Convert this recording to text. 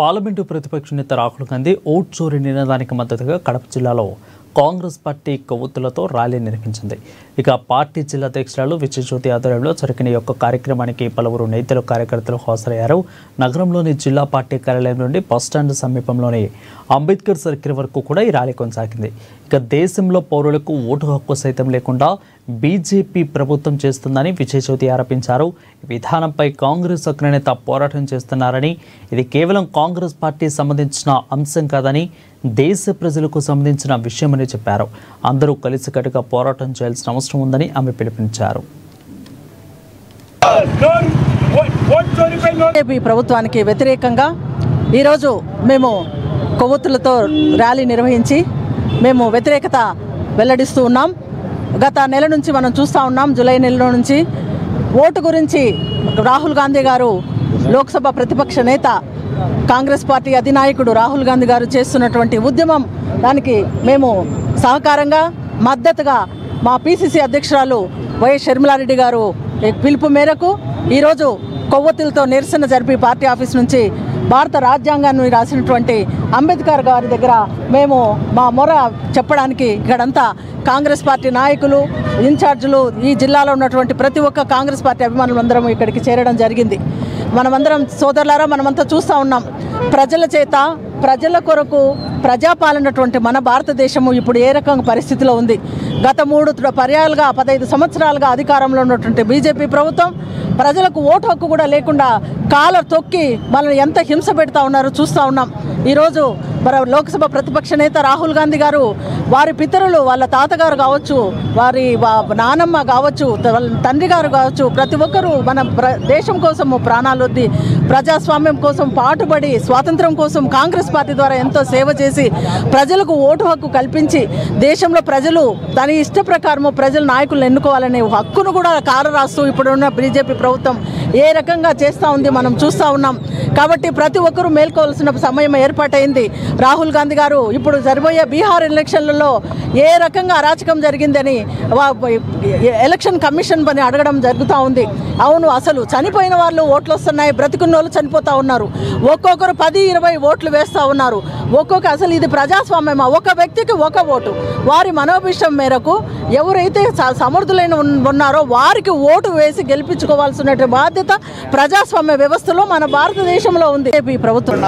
Parliament ప్రతిపక్ష నేత Rahul Gandhi vote చోరీ నినాదానికి మద్దతుగా కడప జిల్లాలో కాంగ్రెస్ పార్టీ కొవ్వొత్తులతో ర్యాలీ నిర్వహించింది. ఇక పార్టీ జిల్లా అధ్యక్షురాలు విజయజ్యోతి ఆధ్వర్యంలో జరిగిన యొక్క కార్యక్రమానికి పలువురు నేతలు కార్యకర్తలు హాజరయ్యారు. నగరంలోని జిల్లా పార్టీ కార్యాలయం నుండి బస్టాండ్ సమీపంలోని అంబేద్కర్ సర్కిల్ వరకు కూడా ఈ ర్యాలీ కొనసాగింది. ఇక దేశంలో పౌరులకు ఓటు హక్కు సైతం లేకుండా బీజేపీ ప్రభుత్వం చేస్తుందని విజయజ్యోతి ఆరోపించారు. ఈ విధానంపై కాంగ్రెస్ అగ్రనేత పోరాటం చేస్తున్నారని, ఇది కేవలం కాంగ్రెస్ పార్టీ సంబంధించిన అంశం కాదని, దేశ ప్రజలకు సంబంధించిన విషయమని చెప్పారు. అందరూ కలిసికట్టుగా పోరాటం చేయాల్సిన అవసరం ఉందని ఆమె పిలుపునిచ్చారు. బీజేపీ ప్రభుత్వానికి వ్యతిరేకంగా ఈరోజు మేము కొవ్వొత్తులతో ర్యాలీ నిర్వహించి మేము వ్యతిరేకత వెల్లడిస్తూ ఉన్నాం. గత నెల నుంచి మనం చూస్తూ ఉన్నాం, జూలై నెలలో నుంచి ఓటు గురించి రాహుల్ గాంధీ గారు, లోక్సభ ప్రతిపక్ష నేత, కాంగ్రెస్ పార్టీ అధినాయకుడు రాహుల్ గాంధీ గారు చేస్తున్నటువంటి ఉద్యమం, దానికి మేము సహకారంగా మద్దతుగా మా పిసిసి అధ్యక్షురాలు వైఎస్ షర్మిలారెడ్డి గారు పిలుపు మేరకు ఈరోజు కొవ్వొత్తులతో నిరసన జరిపి పార్టీ ఆఫీస్ నుంచి భారత రాజ్యాంగాన్ని రాసినటువంటి అంబేద్కర్ గారి దగ్గర మేము మా మొర చెప్పడానికి ఇక్కడంతా కాంగ్రెస్ పార్టీ నాయకులు, ఇన్ఛార్జీలు, ఈ జిల్లాలో ఉన్నటువంటి ప్రతి ఒక్క కాంగ్రెస్ పార్టీ అభిమానులందరం ఇక్కడికి చేరడం జరిగింది. మనమందరం సోదరులారా, మనమంతా చూస్తూ ఉన్నాం, ప్రజల చేత ప్రజల కొరకు ప్రజాపాలనటువంటి మన భారతదేశము ఇప్పుడు ఏ రకంగా పరిస్థితిలో ఉంది. గత 3 పర్యాలుగా 15 సంవత్సరాలుగా అధికారంలో ఉన్నటువంటి బీజేపీ ప్రభుత్వం ప్రజలకు ఓటు హక్కు కూడా లేకుండా కాలర్ తొక్కి మనల్ని ఎంత హింస పెడతా ఉన్నారో చూస్తూ ఉన్నాం. ఈరోజు మన లోక్సభ ప్రతిపక్ష నేత రాహుల్ గాంధీ గారు, వారి పితరులు, వాళ్ళ తాతగారు కావచ్చు, వారి నానమ్మ కావచ్చు, వాళ్ళ తండ్రి గారు కావచ్చు, ప్రతి ఒక్కరూ మన దేశం కోసం ప్రాణాలు వద్ది ప్రజాస్వామ్యం కోసం పాటుపడి స్వాతంత్రం కోసం కాంగ్రెస్ పార్టీ ద్వారా ఎంతో సేవ చేసి ప్రజలకు ఓటు హక్కు కల్పించి దేశంలో ప్రజలు తన ఇష్ట ప్రకారము ప్రజల నాయకులను ఎన్నుకోవాలనే హక్కును కూడా కాలరాస్తూ ఇప్పుడున్న బీజేపీ ప్రభుత్వం ఏ రకంగా చేస్తూ ఉంది మనం చూస్తూ ఉన్నాం. కాబట్టి ప్రతి ఒక్కరూ మేల్కోవాల్సిన సమయం ఏర్పాటైంది. రాహుల్ గాంధీ గారు ఇప్పుడు జరబోయే బీహార్ ఎలక్షన్లలో ఏ రకంగా అరాచకం జరిగిందని ఎలక్షన్ కమిషన్ పని అడగడం జరుగుతూ ఉంది. అవును, అసలు చనిపోయిన వాళ్ళు ఓట్లు వస్తున్నాయి, బ్రతికున్న వాళ్ళు చనిపోతూ ఉన్నారు, ఒక్కొక్కరు 10-20 ఓట్లు వేస్తూ ఉన్నారు. అసలు ఇది ప్రజాస్వామ్యమా? ఒక వ్యక్తికి ఒక ఓటు. వారి మనోభిష్టం మేరకు ఎవరైతే సమర్థులైన ఉన్నారో వారికి ఓటు వేసి గెలిపించుకోవాల్సిన బాధ్యత ప్రజాస్వామ్య వ్యవస్థలో మన భారతదేశంలో ఉంది. ఈ ప్రభుత్వం